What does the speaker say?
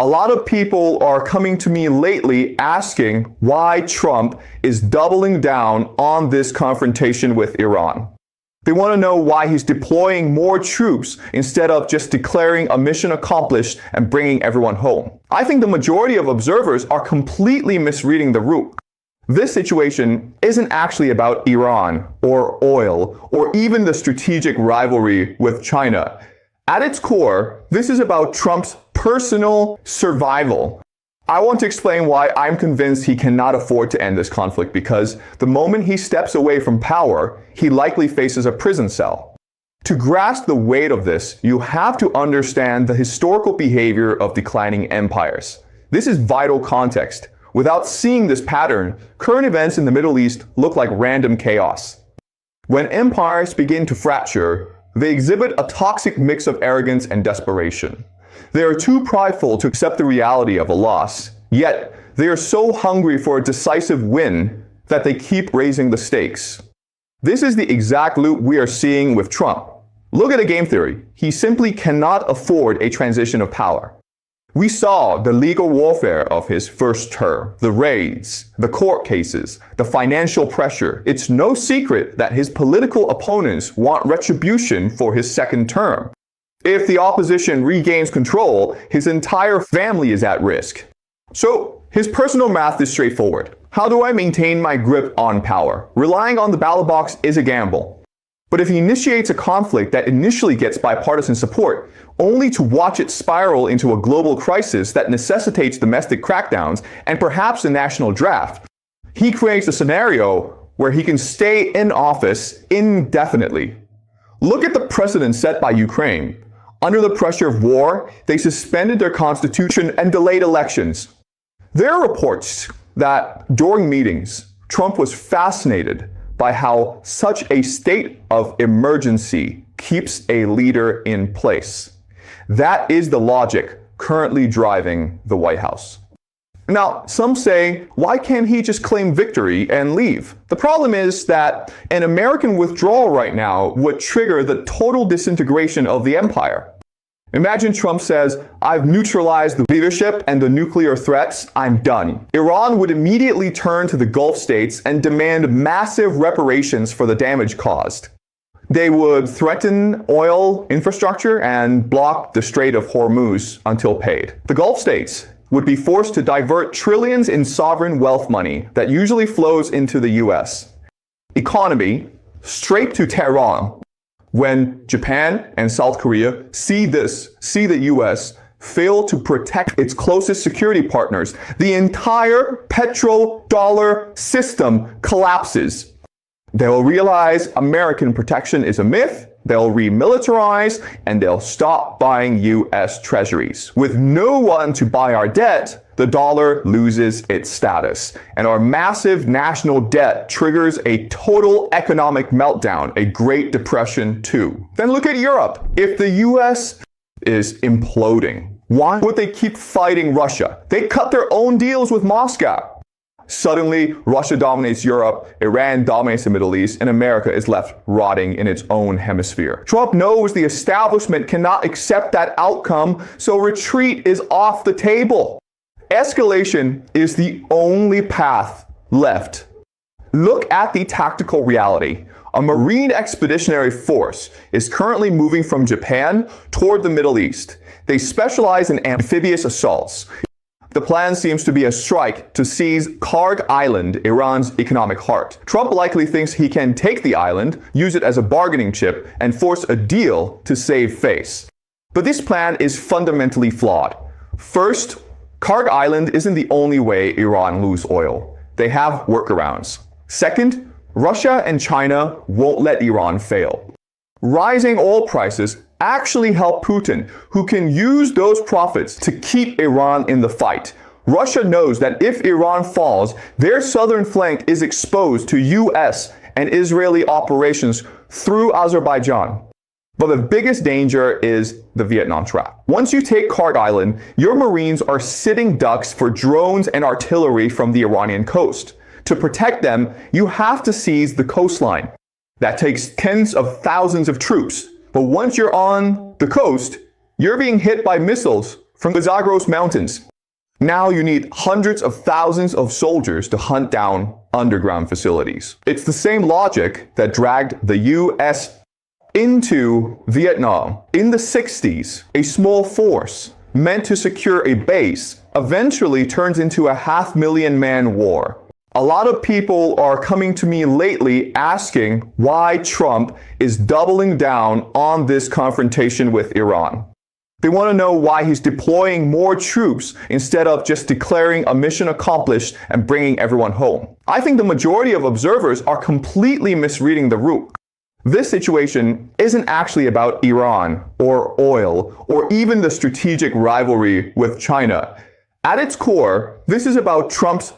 A lot of people are coming to me lately asking why Trump is doubling down on this confrontation with Iran. They want to know why he's deploying more troops instead of just declaring a mission accomplished and bringing everyone home. I think the majority of observers are completely misreading the room. This situation isn't actually about Iran or oil or even the strategic rivalry with China. At its core, this is about Trump's personal survival. I want to explain why I'm convinced he cannot afford to end this conflict, because the moment he steps away from power, he likely faces a prison cell. To grasp the weight of this, you have to understand the historical behavior of declining empires. This is vital context. Without seeing this pattern, current events in the Middle East look like random chaos. When empires begin to fracture, they exhibit a toxic mix of arrogance and desperation. They are too prideful to accept the reality of a loss, yet they are so hungry for a decisive win that they keep raising the stakes. This is the exact loop we are seeing with Trump. Look at the game theory. He simply cannot afford a transition of power. We saw the legal warfare of his first term, the raids, the court cases, the financial pressure. It's no secret that his political opponents want retribution for his second term. If the opposition regains control, his entire family is at risk. So, his personal math is straightforward. How do I maintain my grip on power? Relying on the ballot box is a gamble. But if he initiates a conflict that initially gets bipartisan support, only to watch it spiral into a global crisis that necessitates domestic crackdowns and perhaps a national draft, he creates a scenario where he can stay in office indefinitely. Look at the precedent set by Ukraine. Under the pressure of war, they suspended their constitution and delayed elections. There are reports that during meetings, Trump was fascinated by how such a state of emergency keeps a leader in place. That is the logic currently driving the White House. Now, some say, why can't he just claim victory and leave? The problem is that an American withdrawal right now would trigger the total disintegration of the empire. Imagine Trump says, I've neutralized the leadership and the nuclear threats, I'm done. Iran would immediately turn to the Gulf states and demand massive reparations for the damage caused. They would threaten oil infrastructure and block the Strait of Hormuz until paid. The Gulf states would be forced to divert trillions in sovereign wealth money that usually flows into the US economy straight to Tehran. When Japan and South Korea see the US fail to protect its closest security partners, the entire petrodollar system collapses. They'll realize American protection is a myth, they'll remilitarize, and they'll stop buying US treasuries. With no one to buy our debt, the dollar loses its status, and our massive national debt triggers a total economic meltdown, a Great Depression too. Then look at Europe. If the US is imploding, why would they keep fighting Russia? They cut their own deals with Moscow. Suddenly, Russia dominates Europe, Iran dominates the Middle East, and America is left rotting in its own hemisphere. Trump knows the establishment cannot accept that outcome, so retreat is off the table. Escalation is the only path left. Look at the tactical reality. A Marine Expeditionary Force is currently moving from Japan toward the Middle East. They specialize in amphibious assaults. The plan seems to be a strike to seize Karg Island, Iran's economic heart. Trump likely thinks he can take the island, use it as a bargaining chip, and force a deal to save face. But this plan is fundamentally flawed. First, Karg Island isn't the only way Iran lose oil. They have workarounds. Second, Russia and China won't let Iran fail. Rising oil prices actually help Putin, who can use those profits to keep Iran in the fight. Russia knows that if Iran falls, their southern flank is exposed to US and Israeli operations through Azerbaijan. But the biggest danger is the Vietnam trap. Once you take Karg Island, your Marines are sitting ducks for drones and artillery from the Iranian coast. To protect them, you have to seize the coastline. That takes tens of thousands of troops. But once you're on the coast, you're being hit by missiles from the Zagros Mountains. Now you need hundreds of thousands of soldiers to hunt down underground facilities. It's the same logic that dragged the US into Vietnam. In the 60s, a small force meant to secure a base eventually turns into a 500,000-man war. A lot of people are coming to me lately asking why Trump is doubling down on this confrontation with Iran. They want to know why he's deploying more troops instead of just declaring a mission accomplished and bringing everyone home. I think the majority of observers are completely misreading the root. This situation isn't actually about Iran or oil or even the strategic rivalry with China. At its core, this is about Trump's